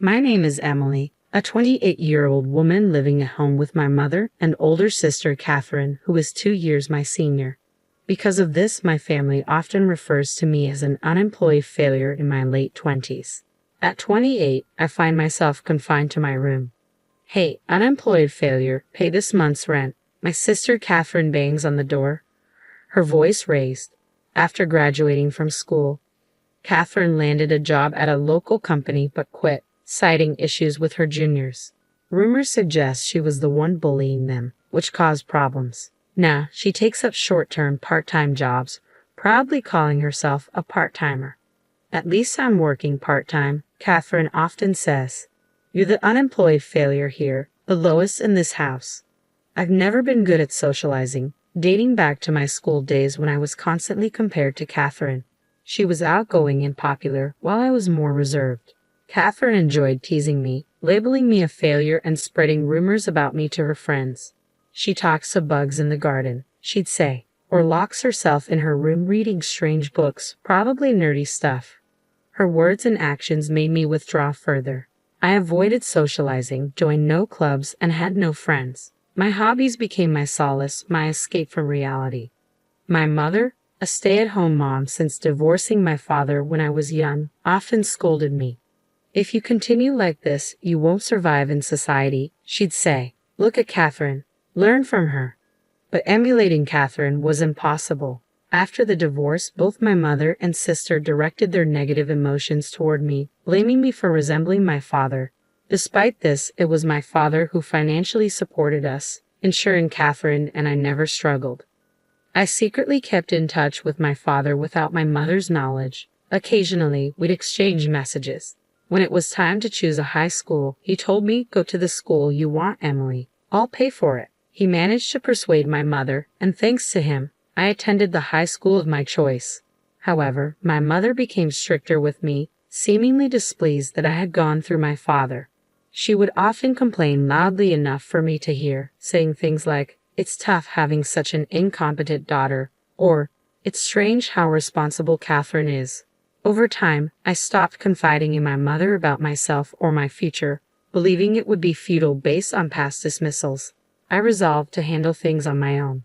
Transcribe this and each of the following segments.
My name is Emily, a 28-year-old woman living at home with my mother and older sister Catherine, who is 2 years my senior. Because of this, my family often refers to me as an unemployed failure in my late 20s. At 28, I find myself confined to my room. "Hey, unemployed failure, pay this month's rent." My sister Catherine bangs on the door, her voice raised. After graduating from school, Catherine landed a job at a local company but quit, citing issues with her juniors. Rumors suggest she was the one bullying them, which caused problems. Now, she takes up short-term, part-time jobs, proudly calling herself a part-timer. "At least I'm working part-time," Catherine often says. "You're the unemployed failure here, the lowest in this house." I've never been good at socializing, dating back to my school days when I was constantly compared to Catherine. She was outgoing and popular, while I was more reserved. Catherine enjoyed teasing me, labeling me a failure and spreading rumors about me to her friends. "She talks to bugs in the garden," she'd say, or locks herself in her room reading strange books, probably nerdy stuff. Her words and actions made me withdraw further. I avoided socializing, joined no clubs, and had no friends. My hobbies became my solace, my escape from reality. My mother, a stay-at-home mom since divorcing my father when I was young, often scolded me. "If you continue like this, you won't survive in society," she'd say. "Look at Catherine. Learn from her." But emulating Catherine was impossible. After the divorce, both my mother and sister directed their negative emotions toward me, blaming me for resembling my father. Despite this, it was my father who financially supported us, ensuring Catherine and I never struggled. I secretly kept in touch with my father without my mother's knowledge. Occasionally, we'd exchange messages. When it was time to choose a high school, he told me, "Go to the school you want, Emily. I'll pay for it." He managed to persuade my mother, and thanks to him, I attended the high school of my choice. However, my mother became stricter with me, seemingly displeased that I had gone through my father. She would often complain loudly enough for me to hear, saying things like, "It's tough having such an incompetent daughter," or, "It's strange how responsible Catherine is." Over time, I stopped confiding in my mother about myself or my future, believing it would be futile based on past dismissals. I resolved to handle things on my own.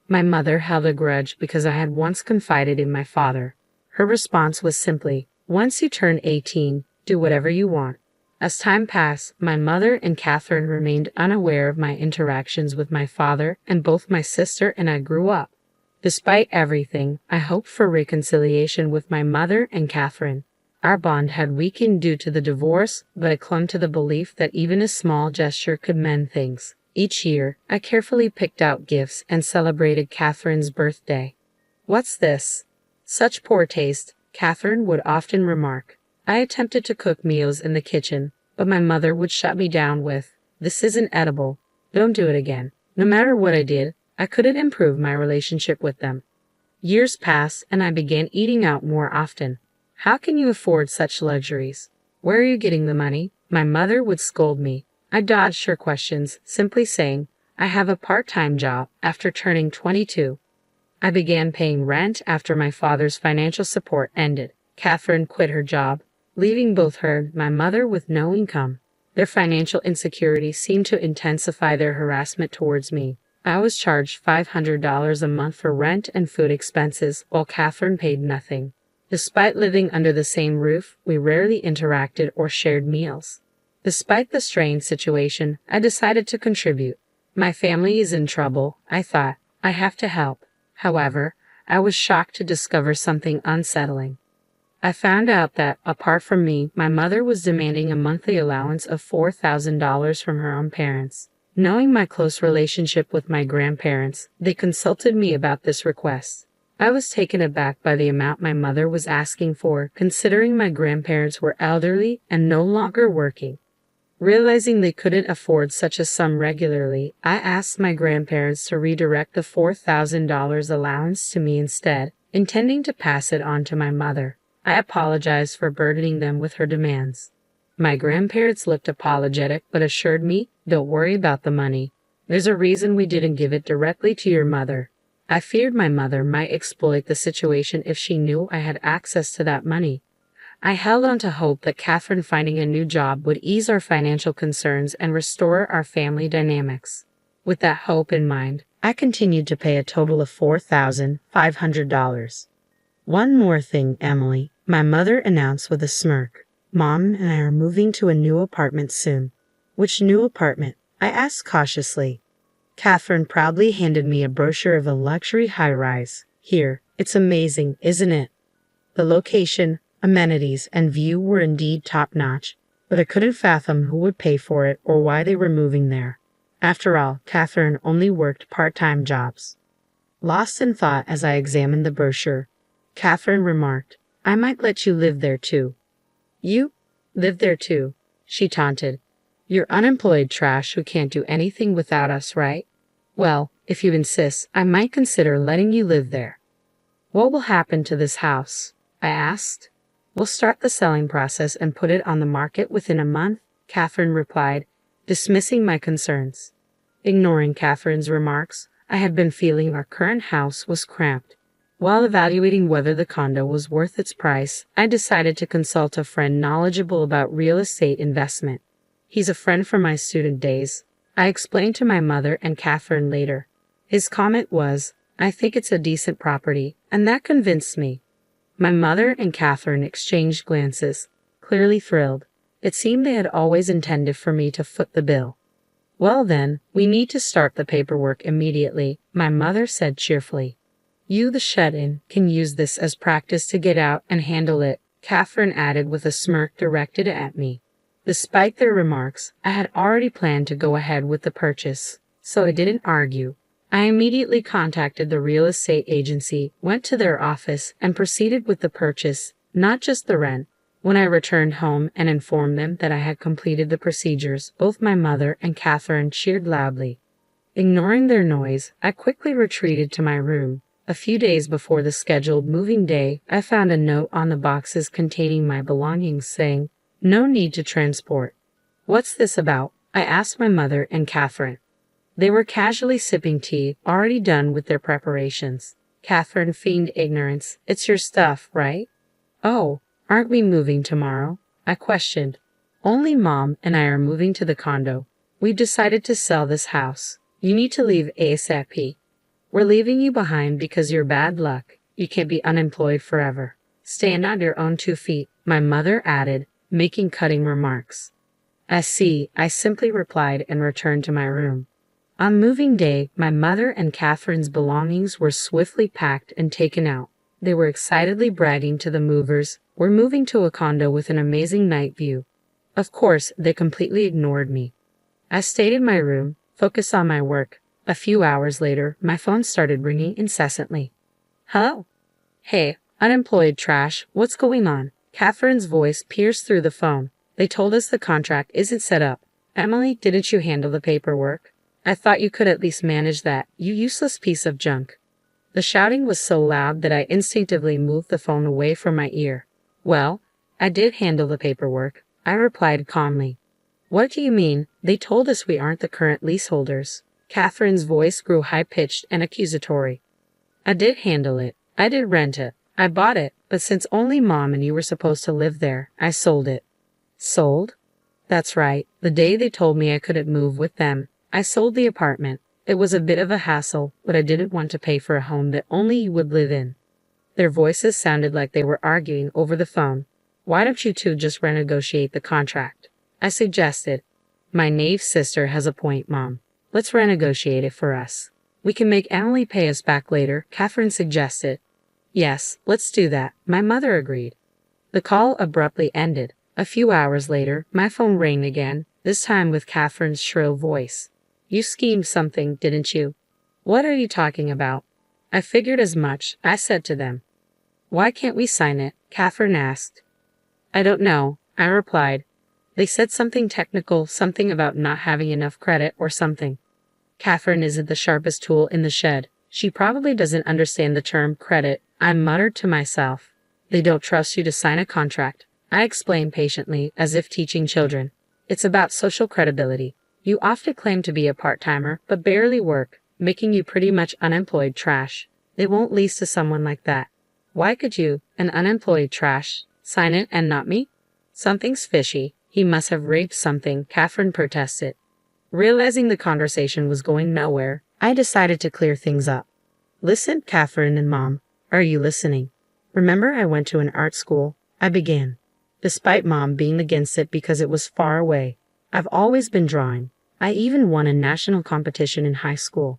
My mother held a grudge because I had once confided in my father. Her response was simply, "Once you turn 18, do whatever you want." As time passed, my mother and Catherine remained unaware of my interactions with my father, and both my sister and I grew up. Despite everything, I hoped for reconciliation with my mother and Catherine. Our bond had weakened due to the divorce, but I clung to the belief that even a small gesture could mend things. Each year, I carefully picked out gifts and celebrated Catherine's birthday. "What's this? Such poor taste," Catherine would often remark. I attempted to cook meals in the kitchen, but my mother would shut me down with, "This isn't edible. Don't do it again." No matter what I did, I couldn't improve my relationship with them. Years passed, and I began eating out more often. "How can you afford such luxuries? Where are you getting the money?" My mother would scold me. I dodged her questions, simply saying, "I have a part-time job." After turning 22, I began paying rent after my father's financial support ended. Catherine quit her job, leaving both her and my mother with no income. Their financial insecurity seemed to intensify their harassment towards me. I was charged $500 a month for rent and food expenses, while Catherine paid nothing. Despite living under the same roof, we rarely interacted or shared meals. Despite the strained situation, I decided to contribute. My family is in trouble, I thought. I have to help. However, I was shocked to discover something unsettling. I found out that, apart from me, my mother was demanding a monthly allowance of $4,000 from her own parents. Knowing my close relationship with my grandparents, they consulted me about this request. I was taken aback by the amount my mother was asking for, considering my grandparents were elderly and no longer working. Realizing they couldn't afford such a sum regularly, I asked my grandparents to redirect the $4,000 allowance to me instead, intending to pass it on to my mother. I apologized for burdening them with her demands. My grandparents looked apologetic but assured me, "Don't worry about the money. There's a reason we didn't give it directly to your mother." I feared my mother might exploit the situation if she knew I had access to that money. I held on to hope that Catherine finding a new job would ease our financial concerns and restore our family dynamics. With that hope in mind, I continued to pay a total of $4,500. One more thing, Emily, my mother announced with a smirk. Mom and I are moving to a new apartment soon. Which new apartment? I asked cautiously. Catherine proudly handed me a brochure of a luxury high-rise. Here, it's amazing, isn't it? The location, amenities, and view were indeed top-notch, but I couldn't fathom who would pay for it or why they were moving there. After all, Catherine only worked part-time jobs. Lost in thought as I examined the brochure, Catherine remarked, "I might let you live there too." "You? Live there too?" she taunted. "You're unemployed trash who can't do anything without us, right? Well, if you insist, I might consider letting you live there." "What will happen to this house?" I asked. "We'll start the selling process and put it on the market within a month," Catherine replied, dismissing my concerns. Ignoring Catherine's remarks, I had been feeling our current house was cramped. While evaluating whether the condo was worth its price, I decided to consult a friend knowledgeable about real estate investment. He's a friend from my student days, I explained to my mother and Catherine later. His comment was, "I think it's a decent property," and that convinced me. My mother and Catherine exchanged glances, clearly thrilled. It seemed they had always intended for me to foot the bill. "Well then, we need to start the paperwork immediately," my mother said cheerfully. "You, the shut-in, can use this as practice to get out and handle it," Catherine added with a smirk directed at me. Despite their remarks, I had already planned to go ahead with the purchase, so I didn't argue. I immediately contacted the real estate agency, went to their office, and proceeded with the purchase, not just the rent. When I returned home and informed them that I had completed the procedures, both my mother and Catherine cheered loudly. Ignoring their noise, I quickly retreated to my room. A few days before the scheduled moving day, I found a note on the boxes containing my belongings saying, "No need to transport." "What's this about?" I asked my mother and Catherine. They were casually sipping tea, already done with their preparations. Catherine feigned ignorance. "It's your stuff, right?" "Oh, aren't we moving tomorrow?" I questioned. "Only Mom and I are moving to the condo. We've decided to sell this house. You need to leave ASAP. We're leaving you behind because you're bad luck. You can't be unemployed forever. Stand on your own 2 feet," my mother added, making cutting remarks. "I see," I simply replied and returned to my room. On moving day, my mother and Catherine's belongings were swiftly packed and taken out. They were excitedly bragging to the movers, "We're moving to a condo with an amazing night view." Of course, they completely ignored me. I stayed in my room, focused on my work. A few hours later, my phone started ringing incessantly. "Hello?" "Hey, unemployed trash, what's going on?" Catherine's voice pierced through the phone. "They told us the contract isn't set up. Emily, didn't you handle the paperwork? I thought you could at least manage that, you useless piece of junk." The shouting was so loud that I instinctively moved the phone away from my ear. "Well, I did handle the paperwork," I replied calmly. "What do you mean? They told us we aren't the current leaseholders." Catherine's voice grew high-pitched and accusatory. "I did handle it. I did rent it. I bought it, but since only Mom and you were supposed to live there, I sold it." "Sold?" "That's right. The day they told me I couldn't move with them, I sold the apartment. It was a bit of a hassle, but I didn't want to pay for a home that only you would live in." Their voices sounded like they were arguing over the phone. "Why don't you two just renegotiate the contract?" I suggested. "My naive sister has a point, Mom. Let's renegotiate it for us. We can make Emily pay us back later," Catherine suggested. "Yes, let's do that," my mother agreed. The call abruptly ended. A few hours later, my phone rang again, this time with Catherine's shrill voice. "You schemed something, didn't you?" "What are you talking about?" "I figured as much," I said to them. "Why can't we sign it?" Catherine asked. "I don't know," I replied. "They said something technical, something about not having enough credit or something." Catherine isn't the sharpest tool in the shed. She probably doesn't understand the term credit, I muttered to myself. "They don't trust you to sign a contract," I explained patiently, as if teaching children. "It's about social credibility. You often claim to be a part-timer, but barely work, making you pretty much unemployed trash. They won't lease to someone like that." "Why could you, an unemployed trash, Sign it and not me? Something's fishy. He must have raped something, Catherine protested. Realizing the conversation was going nowhere, I decided to clear things up. Listen, Catherine and Mom, are you listening? Remember I went to an art school? I began. Despite Mom being against it because it was far away, I've always been drawing. I even won a national competition in high school.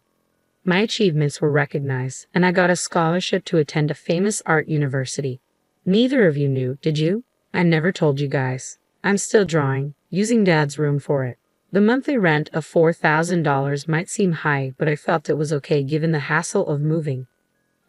My achievements were recognized, and I got a scholarship to attend a famous art university. Neither of you knew, did you? I never told you guys. I'm still drawing, using Dad's room for it. The monthly rent of $4,000 might seem high, but I felt it was okay given the hassle of moving.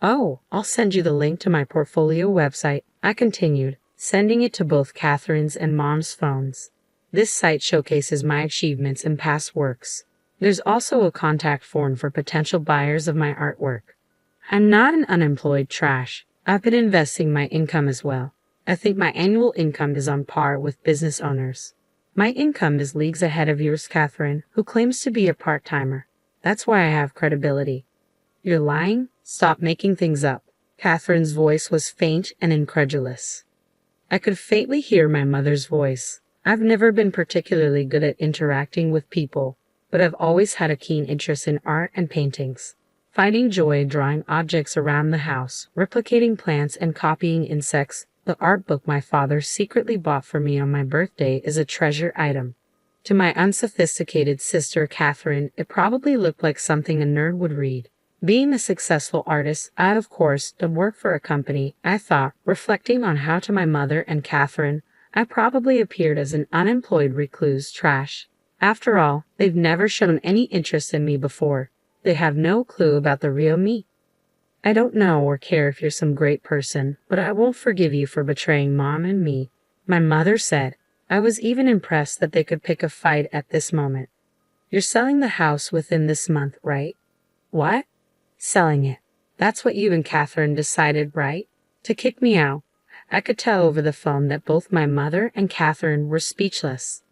Oh, I'll send you the link to my portfolio website, I continued, sending it to both Catherine's and Mom's phones. This site showcases my achievements and past works. There's also a contact form for potential buyers of my artwork. I'm not an unemployed trash. I've been investing my income as well. I think my annual income is on par with business owners. My income is leagues ahead of yours, Catherine, who claims to be a part-timer. That's why I have credibility. You're lying? Stop making things up. Catherine's voice was faint and incredulous. I could faintly hear my mother's voice. I've never been particularly good at interacting with people, but I've always had a keen interest in art and paintings. Finding joy drawing objects around the house, replicating plants and copying insects, the art book my father secretly bought for me on my birthday is a treasure item. To my unsophisticated sister Catherine, it probably looked like something a nerd would read. Being a successful artist, I of course don't work for a company, I thought, reflecting on how to my mother and Catherine, I probably appeared as an unemployed recluse trash. After all, they've never shown any interest in me before. They have no clue about the real me. I don't know or care if you're some great person, but I won't forgive you for betraying Mom and me, my mother said. I was even impressed that they could pick a fight at this moment. You're selling the house within this month, right? What? Selling it. That's what you and Catherine decided, right? To kick me out. I could tell over the phone that both my mother and Catherine were speechless.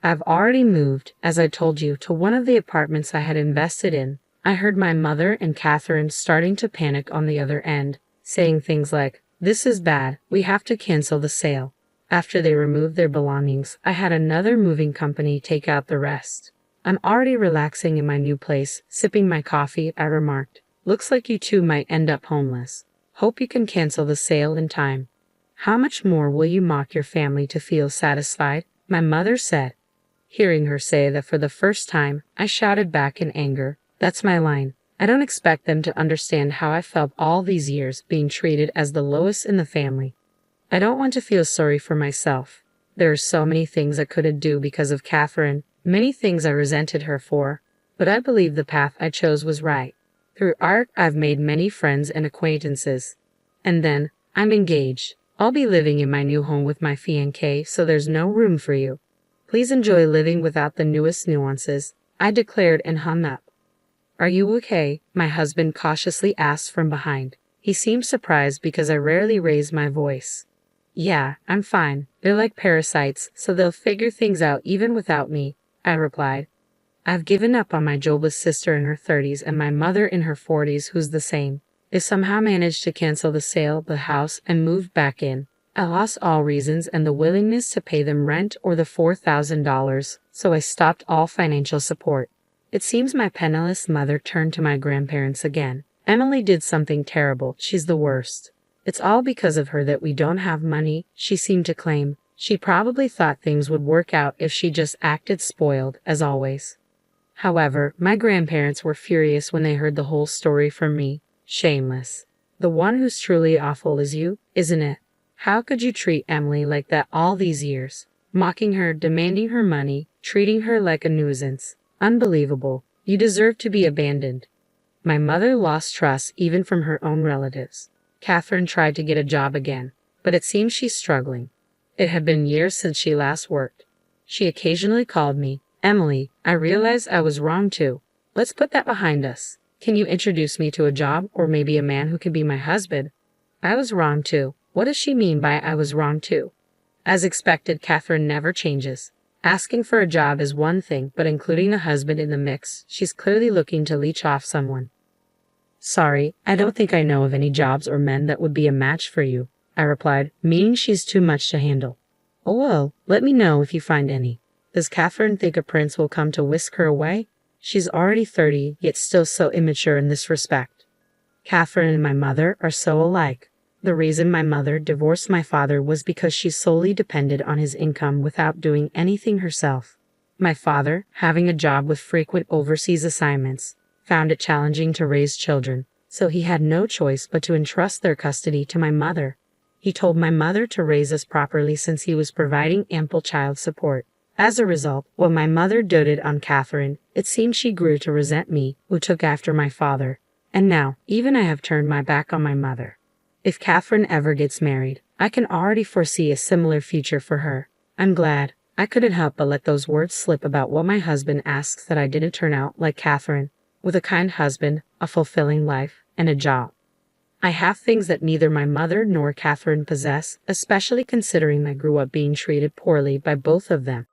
I've already moved, as I told you, to one of the apartments I had invested in. I heard my mother and Catherine starting to panic on the other end, saying things like, "This is bad, we have to cancel the sale." After they removed their belongings, I had another moving company take out the rest. I'm already relaxing in my new place, sipping my coffee, I remarked. Looks like you two might end up homeless. Hope you can cancel the sale in time. How much more will you mock your family to feel satisfied? My mother said. Hearing her say that for the first time, I shouted back in anger. That's my line. I don't expect them to understand how I felt all these years being treated as the lowest in the family. I don't want to feel sorry for myself. There are so many things I couldn't do because of Catherine, many things I resented her for, but I believe the path I chose was right. Through art, I've made many friends and acquaintances. And then, I'm engaged. I'll be living in my new home with my fiancé, so there's no room for you. Please enjoy living without the newest nuances, I declared and hung up. Are you okay? My husband cautiously asked from behind. He seemed surprised because I rarely raised my voice. Yeah, I'm fine. They're like parasites, so they'll figure things out even without me, I replied. I've given up on my jobless sister in her 30s and my mother in her 40s who's the same. They somehow managed to cancel the sale of the house and moved back in. I lost all reasons and the willingness to pay them rent or the $4,000, so I stopped all financial support. It seems my penniless mother turned to my grandparents again. Emily did something terrible. She's the worst. It's all because of her that we don't have money, she seemed to claim. She probably thought things would work out if she just acted spoiled, as always. However, my grandparents were furious when they heard the whole story from me. Shameless. The one who's truly awful is you, isn't it? How could you treat Emily like that all these years? Mocking her, demanding her money, treating her like a nuisance. Unbelievable. You deserve to be abandoned. My mother lost trust even from her own relatives. Catherine tried to get a job again, but it seems she's struggling. It had been years since she last worked. She occasionally called me. Emily, I realized I was wrong too. Let's put that behind us. Can you introduce me to a job or maybe a man who can be my husband? I was wrong too. What does she mean by I was wrong too? As expected, Catherine never changes. Asking for a job is one thing, but including a husband in the mix, she's clearly looking to leech off someone. Sorry, I don't think I know of any jobs or men that would be a match for you. I replied, meaning she's too much to handle. Oh well, let me know if you find any. Does Catherine think a prince will come to whisk her away? She's already 30, yet still so immature in this respect. Catherine and my mother are so alike. The reason my mother divorced my father was because she solely depended on his income without doing anything herself. My father, having a job with frequent overseas assignments, found it challenging to raise children, so he had no choice but to entrust their custody to my mother. He told my mother to raise us properly since he was providing ample child support. As a result, while my mother doted on Catherine, it seemed she grew to resent me, who took after my father. And now, even I have turned my back on my mother. If Catherine ever gets married, I can already foresee a similar future for her. I'm glad. I couldn't help but let those words slip about what my husband asks that I didn't turn out like Catherine, with a kind husband, a fulfilling life, and a job. I have things that neither my mother nor Catherine possess, especially considering I grew up being treated poorly by both of them.